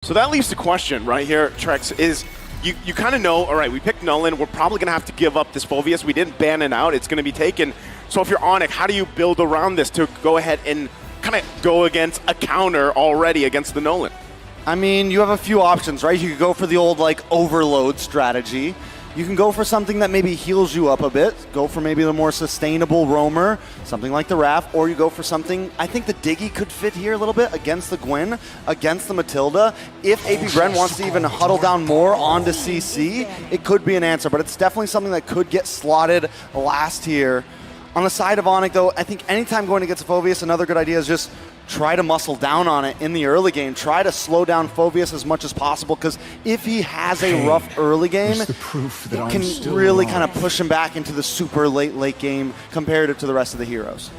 So that leaves the question right here, Trex, is you kind of know, all right, we picked Nolan, we're probably going to have to give up this Phoveus. We didn't ban it out, it's going to be taken. So if you're Onic, how do you build around this to go ahead and kind of go against a counter already against the Nolan? I mean, you have a few options, right? You could go for the old, like, overload strategy. You can go for something that maybe heals you up a bit, go for maybe the more sustainable roamer, something like the Raph, or you go for something, I think the Diggy could fit here a little bit against the Gwen, against the Matilda. If AP Bren wants to even huddle down more onto CC, it could be an answer, but it's definitely something that could get slotted last here. On the side of Onic, though, I think anytime going against Phoveus, another good idea is just try to muscle down on it in the early game. Try to slow down Phoveus as much as possible, because if he has a rough early game, it can really kind of push him back into the super late game comparative to the rest of the heroes.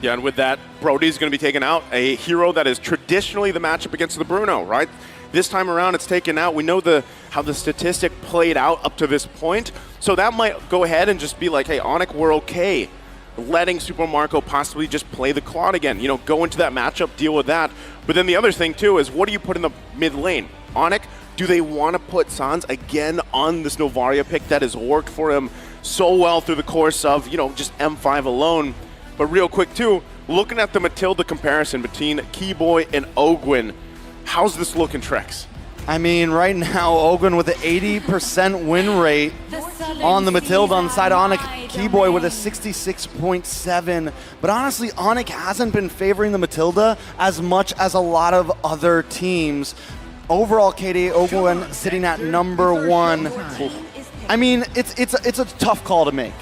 Yeah, and with that, Brody's going to be taken out, a hero that is traditionally the matchup against the Bruno, right? This time around, it's taken out. We know how the statistic played out up to this point, so that might go ahead and just be like, hey, Onic, we're okay letting Super Marco possibly just play the Claude again. You know, go into that matchup, deal with that. But then the other thing, too, is what do you put in the mid lane? Onic, do they want to put Sans again on this Novaria pick that has worked for him so well through the course of, you know, just M5 alone? But real quick, too, looking at the Matilda comparison between Keyboy and Ogwyn, how's this looking, Trex? I mean, right now, Ogwyn with an 80% win rate on the Matilda on the side of Onic. Keyboy with a 66.7. But honestly, Onic hasn't been favoring the Matilda as much as a lot of other teams. Overall, KD Ogwyn sitting at #1. I mean, it's a tough call to make.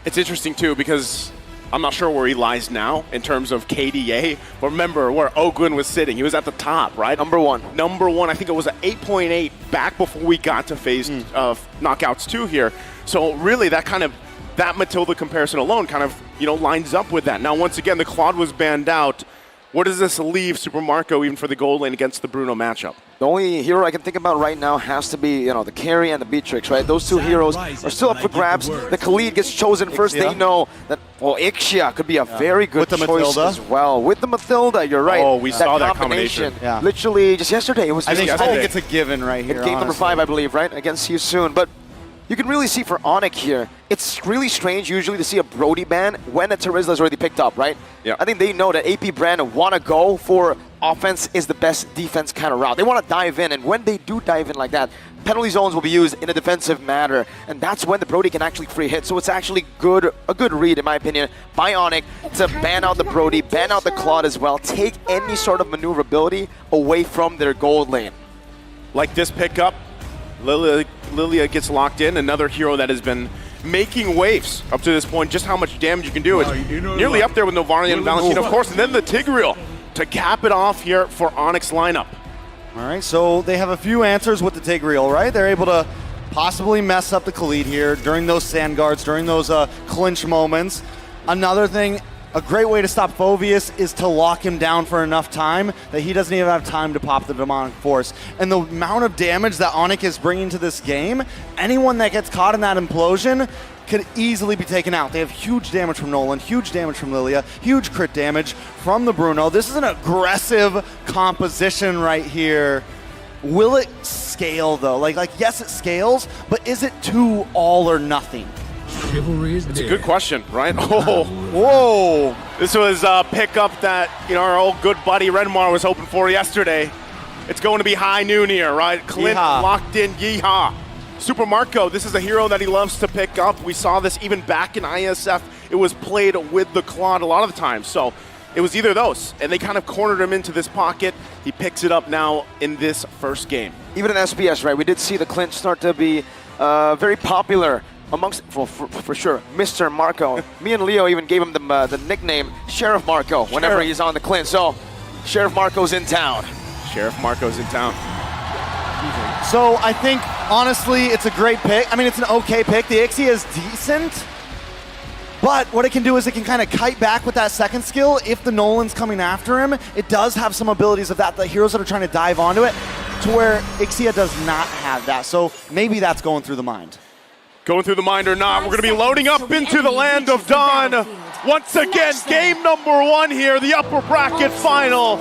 It's interesting, too, because I'm not sure where he lies now in terms of KDA, but remember where Ogwyn was sitting. He was at the top, right? #1. #1, I think it was an 8.8 back before we got to phase of knockouts 2 here. So really that Matilda comparison alone kind of, you know, lines up with that. Now, once again, the Claude was banned out. Where does this leave Super Marco even for the gold lane against the Bruno matchup? The only hero I can think about right now has to be, you know, the carry and the Beatrix, right? Those two heroes are still up for grabs. The Khalid gets chosen first. They know that, well, Ixia could be a very good choice as well. With the Matilda, you're right. Oh, we saw that combination. Yeah. Literally just yesterday. It was I think it's a given right here, game number 5, I believe, right? Against you soon. But you can really see for Onic here, it's really strange usually to see a Brody ban when a Terizla is already picked up, right? Yeah. I think they know that AP Bren want to go for offense is the best defense kind of route. They want to dive in, and when they do dive in like that, penalty zones will be used in a defensive manner, and that's when the Brody can actually free hit. So it's actually a good read, in my opinion, by Onic to ban out the Brody, ban out the Claude as well, take any sort of maneuverability away from their gold lane. Like this pickup, Lilia gets locked in, another hero that has been making waves up to this point, just how much damage you can do. It's nearly up there with Novaria and Valentina, of course, and then the Tigreal to cap it off here for Onic's lineup. All right, so they have a few answers with the Tigreal, right? They're able to possibly mess up the Khalid here during those sand guards, during those clinch moments. Another thing, a great way to stop Phoveus is to lock him down for enough time that he doesn't even have time to pop the Demonic Force. And the amount of damage that Onic is bringing to this game, anyone that gets caught in that implosion could easily be taken out. They have huge damage from Nolan, huge damage from Lilia, huge crit damage from the Bruno. This is an aggressive composition right here. Will it scale though? Like yes, it scales, but is it too all or nothing? It's a good question, right? Oh, whoa! This was a pickup that, you know, our old good buddy Renmar was hoping for yesterday. It's going to be high noon here, right? Clint locked in, yeehaw. Super Marco, this is a hero that he loves to pick up. We saw this even back in ISF. It was played with the Claude a lot of the time. So it was either those, and they kind of cornered him into this pocket. He picks it up now in this first game. Even in SPS, right, we did see the Clint start to be very popular amongst, for sure, Mr. Marco. Me and Leo even gave him the nickname Sheriff Marco whenever he's on the Clint. So Sheriff Marco's in town. Sheriff Marco's in town. So I think, honestly, it's a great pick. I mean, it's an okay pick. The Ixia is decent, but what it can do is it can kind of kite back with that second skill. If the Nolan's coming after him, it does have some abilities of that, the heroes that are trying to dive onto it, to where Ixia does not have that. So maybe that's going through the mind. Going through the mind or not, we're going to be loading up into the land of Dawn. Once again, game number 1 here, the upper bracket final.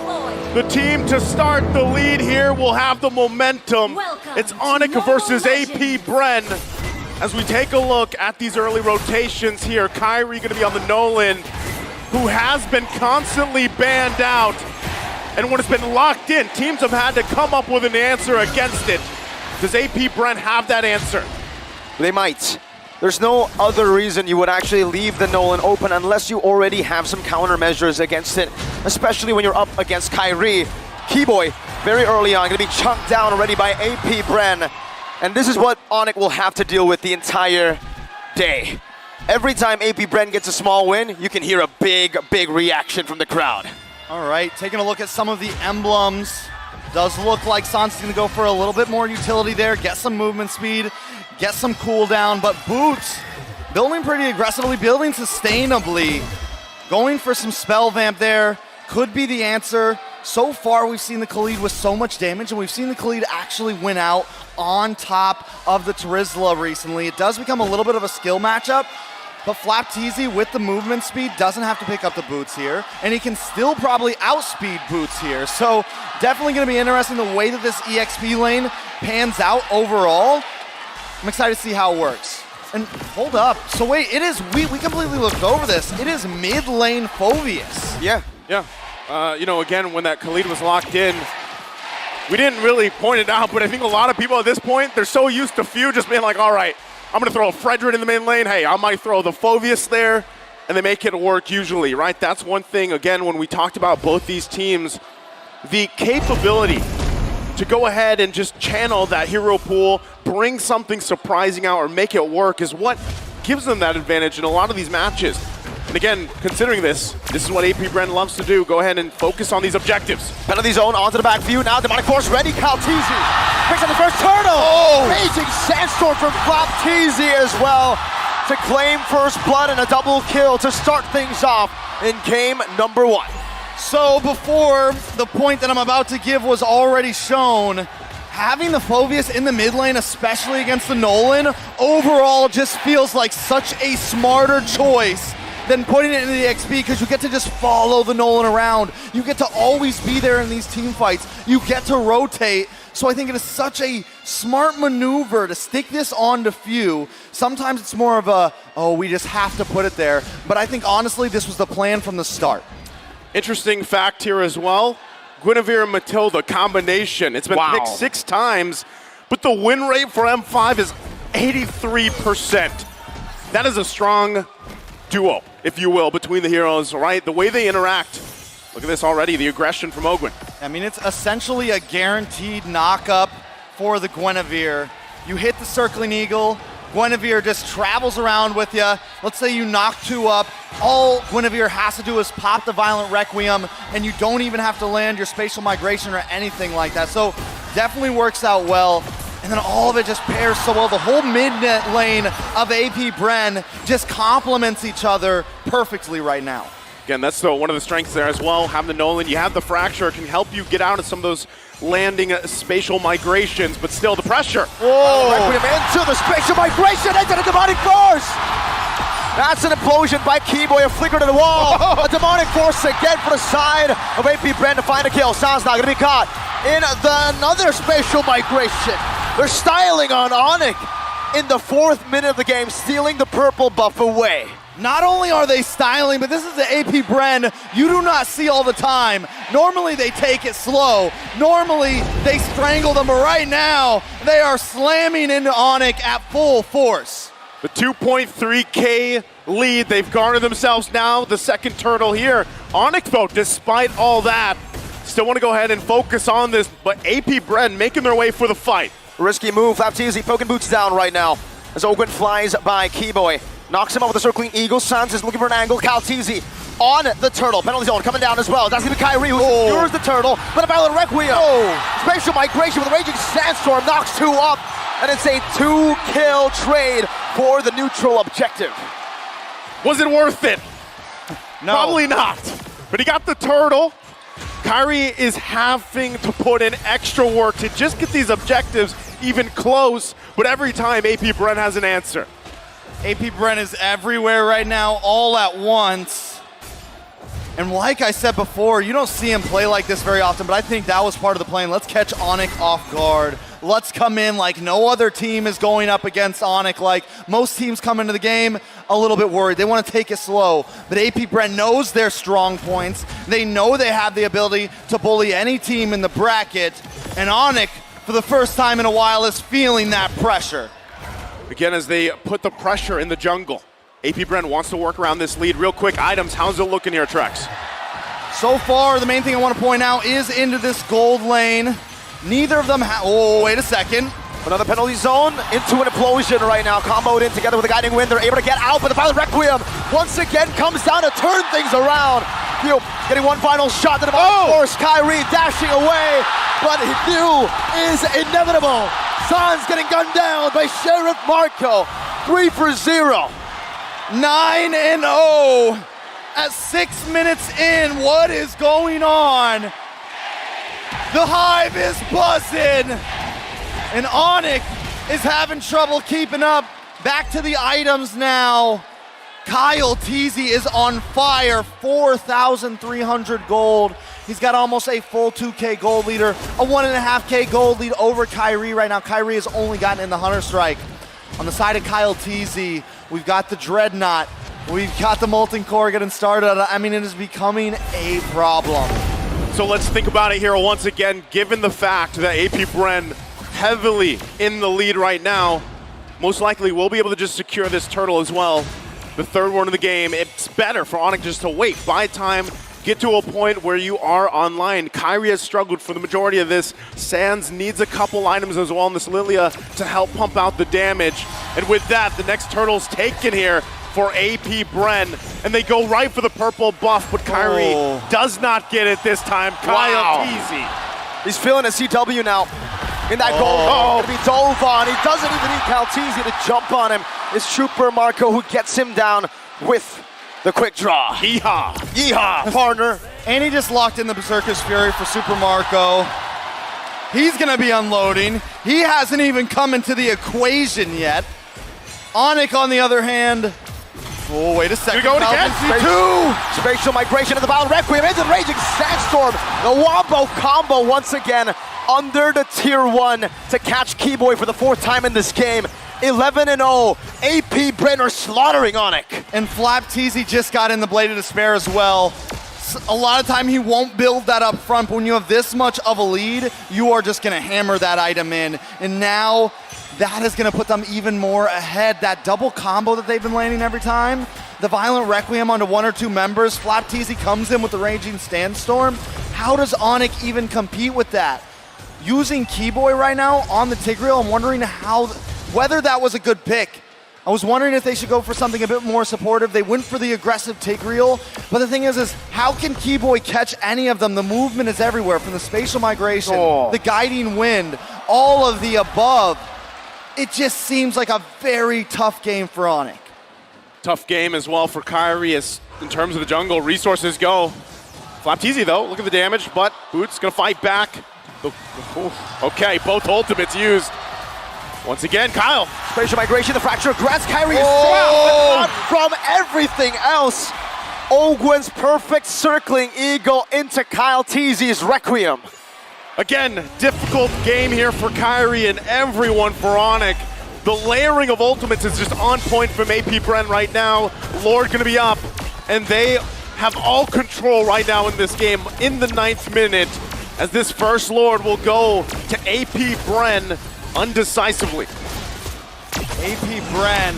The team to start the lead here will have the momentum. Welcome It's to Onic Mobile versus AP Legends. Bren. As we take a look at these early rotations here, Kyrie going to be on the Nolan, who has been constantly banned out. And when it's been locked in, teams have had to come up with an answer against it. Does AP Bren have that answer? They might. There's no other reason you would actually leave the Nolan open unless you already have some countermeasures against it, especially when you're up against Kyrie. Keyboy, very early on, going to be chunked down already by AP Bren. And this is what Onic will have to deal with the entire day. Every time AP Bren gets a small win, you can hear a big, big reaction from the crowd. All right, taking a look at some of the emblems. Does look like Sans is going to go for a little bit more utility there, get some movement speed, get some cooldown, but Boots building pretty aggressively, building sustainably, going for some spell vamp there, could be the answer. So far, we've seen the Khalid with so much damage, and we've seen the Khalid actually win out on top of the Terizla recently. It does become a little bit of a skill matchup, but Flapteezy with the movement speed doesn't have to pick up the Boots here, and he can still probably outspeed Boots here. So definitely going to be interesting the way that this EXP lane pans out overall. I'm excited to see how it works. And hold up, so wait, it is, we completely looked over this. It is mid lane Phoveus. Yeah. Yeah. You know, again, when that Khalid was locked in, we didn't really point it out, but I think a lot of people at this point, they're so used to Few just being like, all right, I'm going to throw a Fredrin in the main lane. Hey, I might throw the Phoveus there, and they make it work usually, right? That's one thing, again, when we talked about both these teams, the capability to go ahead and just channel that hero pool, bring something surprising out, or make it work is what gives them that advantage in a lot of these matches. And again, considering this is what AP Bren loves to do. Go ahead and focus on these objectives. Penalty zone onto the back view. Now Demonic Force ready. Kalteezy picks up the first turtle. Oh! Raging Sandstorm from Flapteezy as well to claim first blood and a double kill to start things off in game number 1. So before the point that I'm about to give was already shown, having the Phoveus in the mid lane, especially against the Nolan, overall just feels like such a smarter choice than putting it into the XP, because you get to just follow the Nolan around. You get to always be there in these team fights. You get to rotate. So I think it is such a smart maneuver to stick this on to Few. Sometimes it's more of a, oh, we just have to put it there. But I think honestly, this was the plan from the start. Interesting fact here as well. Guinevere and Matilda combination. It's been picked 6 times, but the win rate for M5 is 83%. That is a strong duo, if you will, between the heroes, right? The way they interact. Look at this already, the aggression from Ogwyn. I mean, it's essentially a guaranteed knock-up for the Guinevere. You hit the Circling Eagle, Guinevere just travels around with you. Let's say you knock 2 up. All Guinevere has to do is pop the Violent Requiem, and you don't even have to land your Spatial Migration or anything like that. So definitely works out well. And then all of it just pairs so well. The whole mid-net lane of AP Bren just complements each other perfectly right now. Again, that's one of the strengths there as well. Having the Nolan, you have the Fracture, it can help you get out of some of those landing spatial migrations, but still the pressure. Whoa! Requiem into the Spatial Migration, into the Demonic Force! That's an implosion by Keyboy, a flicker to the wall. A Demonic Force again for the side of AP Bren to find a kill. Sans not gonna be caught in another Spatial Migration. They're styling on Onic in the 4th minute of the game, stealing the purple buff away. Not only are they styling, but this is the AP Bren you do not see all the time. Normally they take it slow. Normally they strangle them, but right now they are slamming into Onic at full force. The 2.3K lead they've garnered themselves now, the second turtle here. Onic though, despite all that, still want to go ahead and focus on this, but AP Bren making their way for the fight. Risky move, Flapteezy poking Boots down right now as Ogwyn flies by Keyboy. Knocks him out with a Circling Eagle. Sans is looking for an angle. Kalteezy on the turtle. Penalty zone coming down as well. That's going to be Kyrie who secures the turtle. But a Violent Requiem. Spatial Migration with a Raging Sandstorm. Knocks 2 up. And it's a 2-kill trade for the neutral objective. Was it worth it? No. Probably not. But he got the turtle. Kyrie is having to put in extra work to just get these objectives even close. But every time, AP Bren has an answer. AP Bren is everywhere right now, all at once. And like I said before, you don't see him play like this very often, but I think that was part of the plan. Let's catch Onic off guard. Let's come in like no other team is going up against Onic. Like most teams come into the game a little bit worried. They want to take it slow. But AP Bren knows their strong points. They know they have the ability to bully any team in the bracket. And Onic, for the first time in a while, is feeling that pressure. Again, as they put the pressure in the jungle. AP Bren wants to work around this lead. Real quick, items, how's it looking here, Trex? So far, the main thing I want to point out is into this gold lane. Neither of them oh, wait a second. Another penalty zone into an implosion right now. Comboed in together with a guiding wind. They're able to get out, but the Violent Requiem once again comes down to turn things around. Hugh getting one final shot to the bottom force. Kyrie dashing away, but Hugh is inevitable. San's getting gunned down by Sheriff Marco. 3 for 0. 9-0 at 6 minutes in. What is going on? The Hive is buzzing, and Onic is having trouble keeping up. Back to the items now. Kyle Teasy is on fire, 4,300 gold. He's got almost a full 2K gold leader, a 1.5K gold lead over Kyrie right now. Kyrie has only gotten in the Hunter Strike. On the side of Kyle Teasy, we've got the Dreadnought. We've got the Molten Core getting started. I mean, it is becoming a problem. So let's think about it here once again, given the fact that AP Bren heavily in the lead right now, most likely we'll be able to just secure this turtle as well. The third one of the game, it's better for Onic just to wait, buy time, get to a point where you are online. Kyrie has struggled for the majority of this. Sands needs a couple items as well in this Lilia to help pump out the damage. And with that, the next turtle's taken here for AP Bren, and they go right for the purple buff, but Kyrie does not get it this time. Kyle Teasy. He's feeling a CW now. In that goal, he dove on. He doesn't even need Kyle Teasy to jump on him. It's Trooper Marco who gets him down with the quick draw. Yeehaw. Yeehaw, partner. And he just locked in the Berserker's Fury for Super Marco. He's gonna be unloading. He hasn't even come into the equation yet. Onic, on the other hand, oh, wait a second. You're going again? Spatial migration of the Violent Requiem into the Raging Sandstorm. The Wombo combo once again under the tier 1 to catch Keyboy for the 4th time in this game. 11-0. AP Bren are slaughtering Onic. And Flap Teasy just got in the Blade of Despair as well. A lot of time he won't build that up front, but when you have this much of a lead, you are just gonna hammer that item in. And now that is gonna put them even more ahead. That double combo that they've been landing every time, the Violent Requiem onto 1 or 2 members, Flap Teasy comes in with the Raging Sandstorm. How does Onic even compete with that? Using Keyboy right now on the Tigreal, I'm wondering whether that was a good pick. I was wondering if they should go for something a bit more supportive. They went for the aggressive Tigreal, but the thing is how can Keyboy catch any of them? The movement is everywhere, from the spatial migration, the guiding wind, all of the above. It just seems like a very tough game for Onic. Tough game as well for Kyrie as in terms of the jungle. Resources go. Flap Teasy though, look at the damage, but Boots gonna fight back. Okay, both ultimates used. Once again, Kyle. Spatial migration, the fracture grabs Kyrie but not from everything else. Ogwen's perfect circling eagle into Kyle Teasy's Requiem. Again, difficult game here for Kyrie and everyone for Onic. The layering of ultimates is just on point from AP Bren right now. Lord gonna be up, and they have all control right now in this game in the 9th minute, as this first Lord will go to AP Bren undecisively. AP Bren,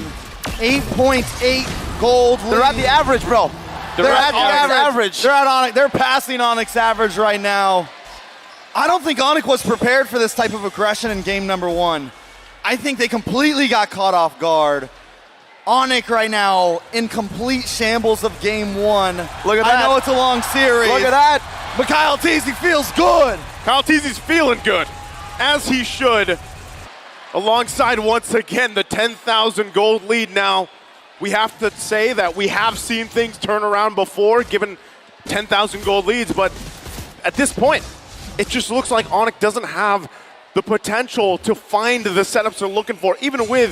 8.8 gold lead. They're at the average, bro. They're at the average. They're at Onic. They're passing Onic's average right now. I don't think Onic was prepared for this type of aggression in game number 1. I think they completely got caught off guard. Onic right now in complete shambles of game 1. Look at that. I know it's a long series. Look at that. But Kyle Teasy feels good. Kyle Teasy's feeling good, as he should. Alongside, once again, the 10,000 gold lead now. We have to say that we have seen things turn around before, given 10,000 gold leads, but at this point, it just looks like Onic doesn't have the potential to find the setups they're looking for, even with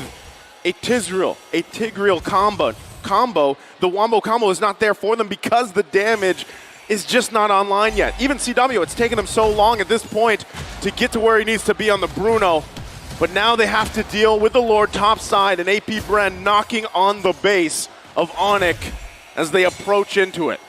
a Tigreal combo. combo, the wombo combo is not there for them because the damage is just not online yet. Even CW, it's taken him so long at this point to get to where he needs to be on the Bruno. But now they have to deal with the Lord topside and AP Bren knocking on the base of Onic as they approach into it.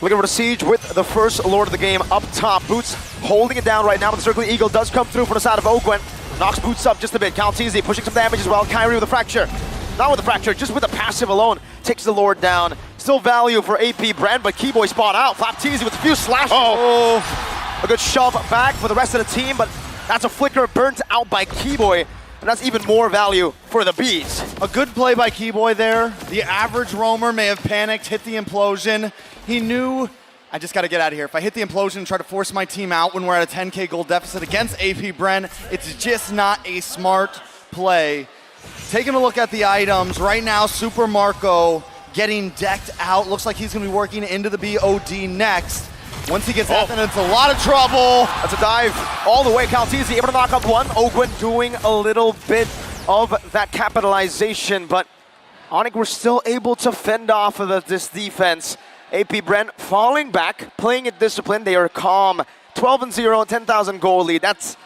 Looking for the siege with the first Lord of the game up top. Boots holding it down right now, but the Circling Eagle does come through from the side of Ogwen. Knocks Boots up just a bit. Calteezy pushing some damage as well. Kyrie with a fracture. Not with the fracture, just with the passive alone. Takes the Lord down. Still value for AP Bren, but Keyboy spot out. Flapteezy with a few slashes. Oh, a good shove back for the rest of the team, but that's a flicker burnt out by Keyboy. And that's even more value for the Bees. A good play by Keyboy there. The average roamer may have panicked, hit the implosion. He knew, I just got to get out of here. If I hit the implosion and try to force my team out when we're at a 10K gold deficit against AP Bren, it's just not a smart play. Taking a look at the items, right now Super Marco getting decked out. Looks like he's going to be working into the BOD next. Once he gets out, then it's a lot of trouble. That's a dive all the way. Calteezy able to knock up one. Ogwen doing a little bit of that capitalization, but Onic were still able to fend off of this defense. AP Bren falling back, playing it disciplined. They are calm. 12-0, 10,000 gold lead. That's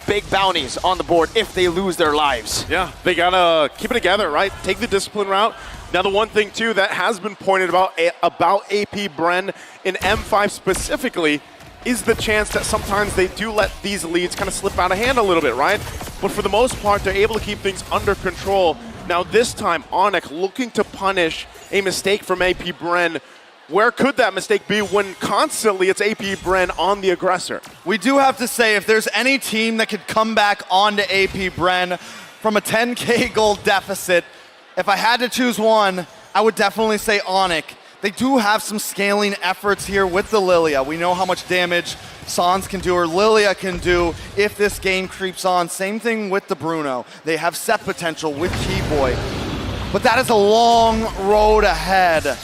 big bounties on the board if they lose their lives. Yeah, they gotta keep it together, right? Take the discipline route. Now the one thing too that has been pointed about AP Bren in M5 specifically is the chance that sometimes they do let these leads kind of slip out of hand a little bit, right? But for the most part, they're able to keep things under control. Now this time, Onic looking to punish a mistake from AP Bren. Where could that mistake be when constantly it's AP Bren on the aggressor? We do have to say, if there's any team that could come back onto AP Bren from a 10K gold deficit, if I had to choose one, I would definitely say Onic. They do have some scaling efforts here with the Lilia. We know how much damage Sans can do or Lilia can do if this game creeps on. Same thing with the Bruno. They have set potential with Keyboy. But that is a long road ahead.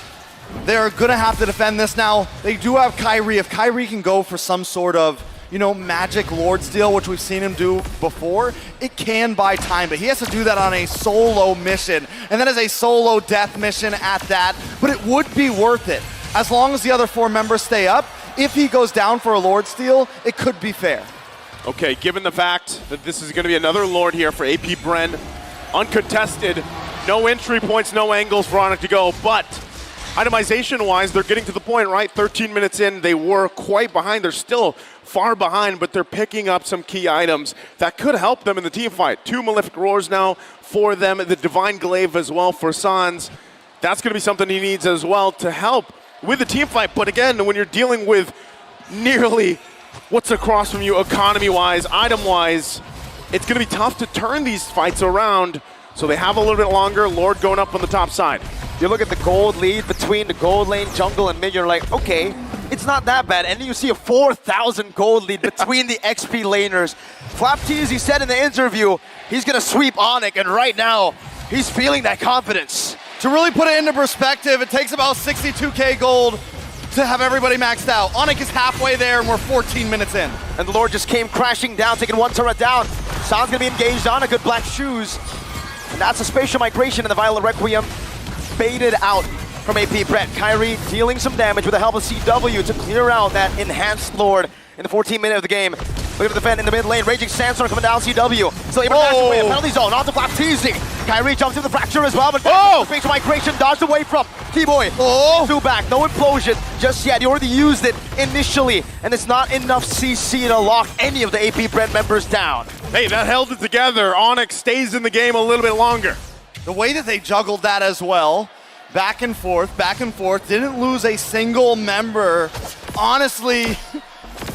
They're gonna have to defend this now. They do have Kyrie. If Kyrie can go for some sort of, magic Lord steal, which we've seen him do before, it can buy time, but he has to do that on a solo mission. And that is a solo death mission at that, but it would be worth it. As long as the other 4 members stay up, if he goes down for a Lord steal, it could be fair. Okay, given the fact that this is gonna be another Lord here for AP Bren, uncontested, no entry points, no angles for Onic to go, but itemization-wise, they're getting to the point, right? 13 minutes in, they were quite behind. They're still far behind, but they're picking up some key items that could help them in the team fight. 2 Malefic Roars now for them, the Divine Glaive as well for Sans. That's going to be something he needs as well to help with the team fight. But again, when you're dealing with nearly what's across from you economy-wise, item-wise, it's going to be tough to turn these fights around. So they have a little bit longer. Lord going up on the top side. You look at the gold lead between the gold lane, jungle, and mid, you're like, okay, it's not that bad. And then you see a 4,000 gold lead between the XP laners. Flapteezy said in the interview, he's going to sweep Onic, and right now, he's feeling that confidence. To really put it into perspective, it takes about 62K gold to have everybody maxed out. Onic is halfway there, and we're 14 minutes in. And the Lord just came crashing down, taking 1 turret down. San's going to be engaged on a good black shoes. And that's a spatial migration in the Violet Requiem. Baited out from AP Bren. Kyrie dealing some damage with the help of CW to clear out that enhanced Lord in the 14th minute of the game. Looking to defend in the mid lane. Raging Sandstorm coming down. CW still able to dash away. A penalty zone onto Flapteezy. Kyrie jumps into the fracture as well, but spatial migration dodged away from Keyboy. Two back, no implosion just yet. He already used it initially, and it's not enough CC to lock any of the AP Bren members down. Hey, that held it together. Onic stays in the game a little bit longer. The way that they juggled that as well, back and forth, didn't lose a single member, honestly,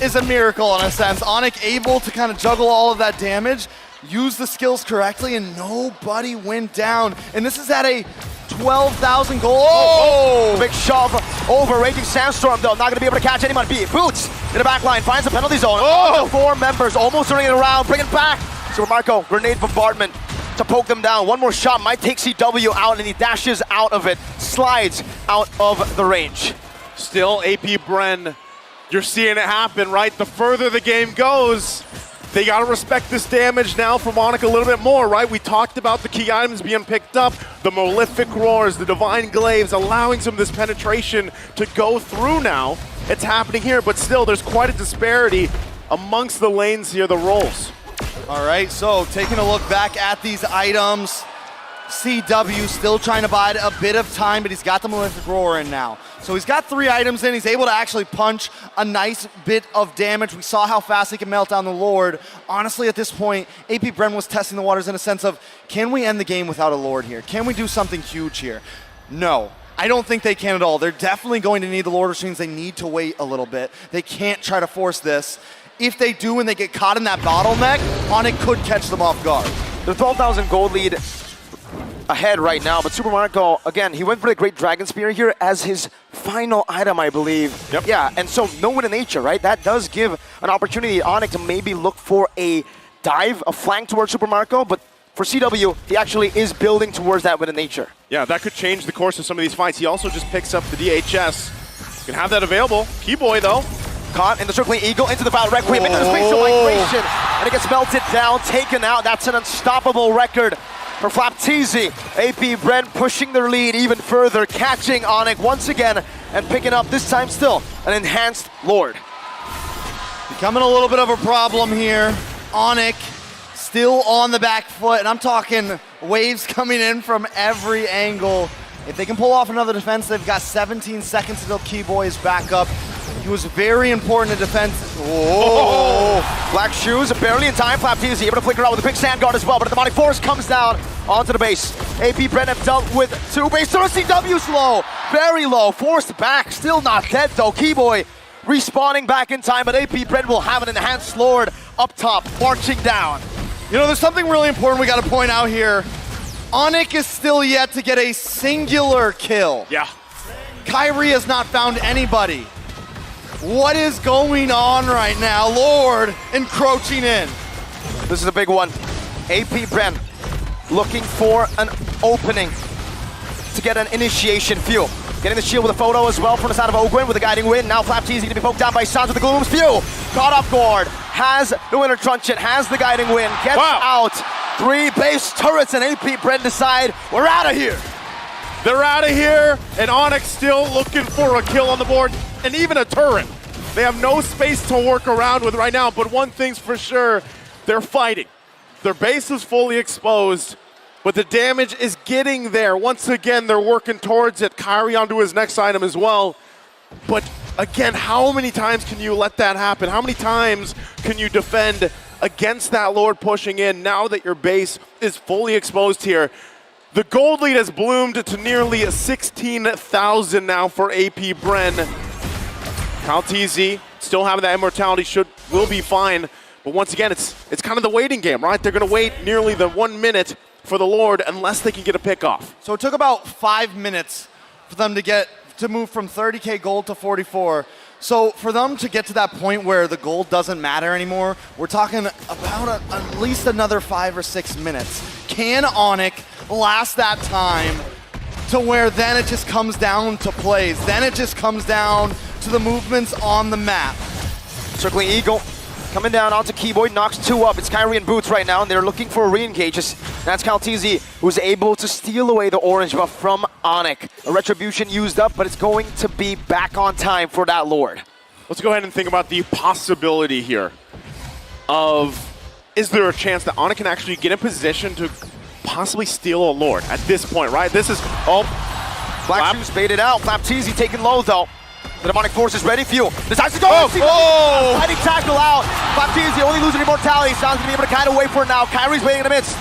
is a miracle in a sense. Onic able to kind of juggle all of that damage, use the skills correctly, and nobody went down. And this is at a 12,000 goal. Big shove over Raging Sandstorm, though. Not going to be able to catch anyone. Boots in the back line, finds the penalty zone. 4 members almost turning it around, bring it back. Super Marco, grenade bombardment to poke them down. One more shot might take CW out, and he dashes out of it, slides out of the range. Still AP Bren, you're seeing it happen, right? The further the game goes, They got to respect this damage now from Onic a little bit more, right? We talked about the key items being picked up, the Malefic Roars, the Divine Glaives, allowing some of this penetration to go through now. It's happening here, but still, there's quite a disparity amongst the lanes here, the roles. All right, so taking a look back at these items, CW still trying to bide a bit of time, but he's got the Malefic Roar in now. So he's got 3 items in. He's able to actually punch a nice bit of damage. We saw how fast he can melt down the Lord. Honestly, at this point, AP Bren was testing the waters in a sense of, can we end the game without a Lord here? Can we do something huge here? No. I don't think they can at all. They're definitely going to need the Lord, which means they need to wait a little bit. They can't try to force this. If they do and they get caught in that bottleneck, Onic could catch them off guard. The 12,000 gold lead ahead right now, but Super Marco, again, he went for the Great Dragon Spear here as his final item, I believe. Yep. Yeah, and so no win in nature, right? That does give an opportunity to Onic to maybe look for a dive, a flank towards Super Marco, but for CW, he actually is building towards that win in nature. Yeah, that could change the course of some of these fights. He also just picks up the DHS. Can have that available. Keyboy, though. Caught in the circling eagle into the Vile Requiem, into the space of migration, and it gets melted down, taken out. That's an unstoppable record for Flapteezy. AP Bren pushing their lead even further, catching Onic once again, and picking up, this time still, an enhanced Lord. Becoming a little bit of a problem here. Onic still on the back foot, and I'm talking waves coming in from every angle. If they can pull off another defense, they've got 17 seconds until Keyboy is back up. He was very important to defense. Whoa! Black Shoes barely in time. Flapteezy able to flicker out with the pink sand guard as well, but the demonic force comes down onto the base. AP Bren have dealt with 2 base. CW's low, very low, forced back, still not dead though. Keyboy respawning back in time, but AP Bren will have an enhanced Lord up top, marching down. You know, there's something really important we got to point out here. Onic is still yet to get a singular kill. Yeah. Kyrie has not found anybody. What is going on right now? Lord encroaching in. This is a big one. AP Bren looking for an opening to get an initiation fuel. Getting the shield with a photo as well from the side of Ogwin with a guiding wind. Now Flapteezy to be poked down by Sans with the Gloom's Few. Caught off guard. Has the Winter Truncheon. Has the guiding wind. Gets out. 3 base turrets and AP Bren decide we're out of here. They're out of here, and Onic still looking for a kill on the board, and even a turret. They have no space to work around with right now, but one thing's for sure, they're fighting. Their base is fully exposed, but the damage is getting there. Once again, they're working towards it. Kyrie onto his next item as well. But again, how many times can you let that happen? How many times can you defend against that Lord pushing in now that your base is fully exposed here? The gold lead has bloomed to nearly 16,000 now for AP Bren. Flapteezy still having that immortality will be fine, but once again, it's kind of the waiting game, right? They're going to wait nearly the 1 minute for the Lord unless they can get a pick off. So it took about 5 minutes for them to move from 30K gold to 44. So for them to get to that point where the gold doesn't matter anymore, we're talking about at least another 5 or 6 minutes. Can Onic last that time to where then it just comes down to plays? Then it just comes down to the movements on the map. Circling Eagle coming down onto Keyboy, knocks 2 up. It's Kyrie and Boots right now, and they're looking for a re-engage. That's Flapteezy, who's able to steal away the orange buff from Onic. A retribution used up, but it's going to be back on time for that Lord. Let's go ahead and think about the possibility here of, is there a chance that Onic can actually get in position to possibly steal a Lord at this point, right? This is, Black Shoes baited out. Flapteezy taken low though. The demonic force is ready. Fuel decides to go. Fighting tackle out. Flapteezy only losing immortality. Sounds to be able to kite away for it now. Kyrie's waiting in the midst.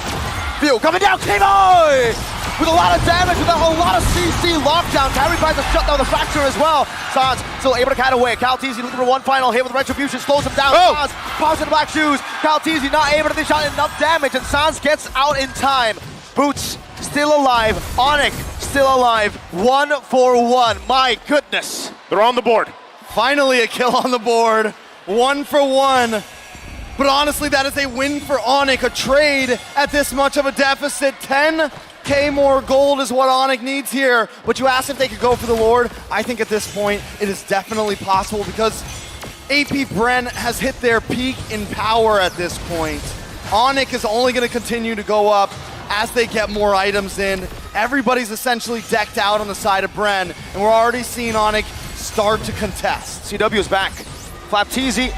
Fuel coming down. Keyboy with a lot of damage, with a lot of CC lockdown. Kyrie tries to shut down the fracture as well. Sans still able to kite away. Flapteezy looking for one final hit with retribution. Slows him down. Sans pops into Black Shoes. Flapteezy not able to dish out enough damage, and Sans gets out in time. Boots still alive. Onic still alive. 1 for 1. My goodness. they're on the board. Finally a kill on the board. 1 for 1. But honestly, that is a win for Onic. A trade at this much of a deficit. 10K more gold is what Onic needs here. But you asked if they could go for the Lord. I think at this point, it is definitely possible because AP Bren has hit their peak in power at this point. Onic is only going to continue to go up as they get more items in. Everybody's essentially decked out on the side of Bren, and we're already seeing Onic start to contest. CW is back. Flapteezy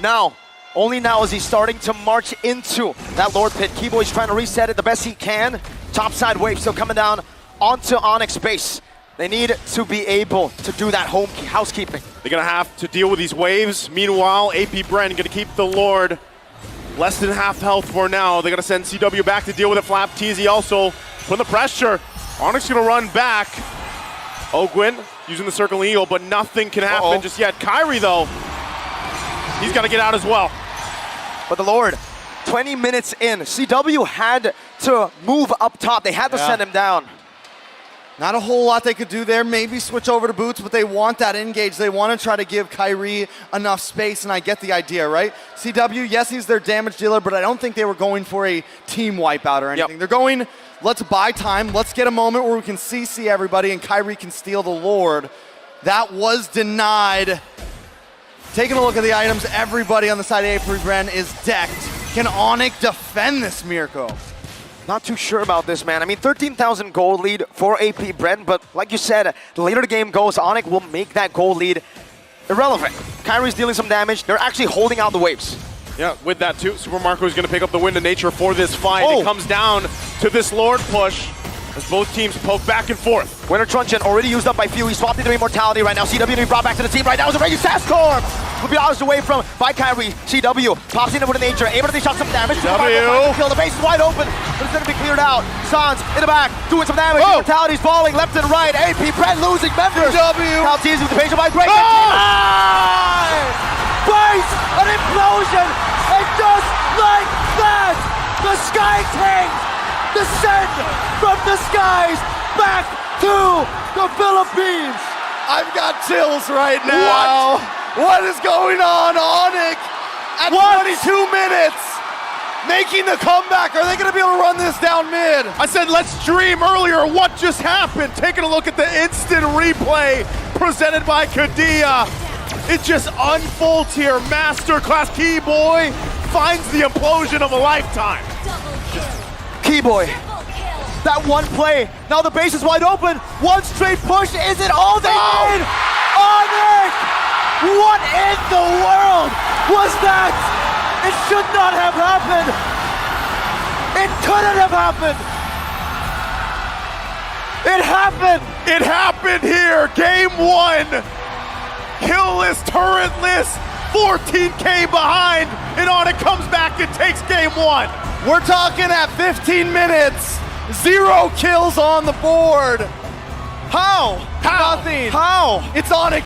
now. Only now is he starting to march into that Lord Pit. Keyboy's trying to reset it the best he can. Topside wave still coming down onto Onyx base. They need to be able to do that housekeeping. They're going to have to deal with these waves. Meanwhile, AP Bren going to keep the Lord less than half health for now. They're going to send CW back to deal with it. Flapteezy also putting the pressure. Onyx going to run back. Ogwin using the Circle Eagle, but nothing can happen just yet. Kyrie, though, he's got to get out as well. But the Lord, 20 minutes in, CW had to move up top. They had to send him down. Not a whole lot they could do there. Maybe switch over to Boots, but they want that engage. They want to try to give Kyrie enough space, and I get the idea, right? CW, yes, he's their damage dealer, but I don't think they were going for a team wipeout or anything. They're going, let's buy time. Let's get a moment where we can CC everybody and Kyrie can steal the Lord. That was denied. Taking a look at the items, everybody on the side of AP Bren is decked. Can Onic defend this, Mirko? Not too sure about this, man. I mean, 13,000 gold lead for AP Bren, but like you said, the later the game goes, Onic will make that gold lead irrelevant. Kyrie's dealing some damage. They're actually holding out the waves. Yeah, with that too, Super Marco is going to pick up the Wind of Nature for this fight. It comes down to this Lord push as both teams poke back and forth. Winter Truncheon already used up by few. He swapped into Immortality right now. CW to be brought back to the team right now. Is a Raging Sandstorm. Will be dodged away from by Kyrie. CW pops into Wind of Nature, able to dish out some damage. Kill. The base is wide open, but it's going to be cleared out. Sans in the back, doing some damage. Immortality's falling left and right. AP Bren losing members. Flapteezy with the patient by break. Base, an implosion, and just like that, the Sky Kings descend from the skies back to the Philippines. I've got chills right now. What is going on, Onic? At 22 minutes, making the comeback. Are they going to be able to run this down mid? I said let's dream earlier. What just happened? Taking a look at the instant replay presented by Kadia. It just unfolds here. Masterclass. Keyboy finds the implosion of a lifetime. Keyboy, that one play. Now the base is wide open. One straight push. Is it all they need? Onic! What in the world was that? It should not have happened. It couldn't have happened. It happened. It happened here. Game one. Killless, turretless, 14K behind, and Onic comes back and takes game one. We're talking at 15 minutes. 0 kills on the board. How? How? Nothing. How? It's Onic.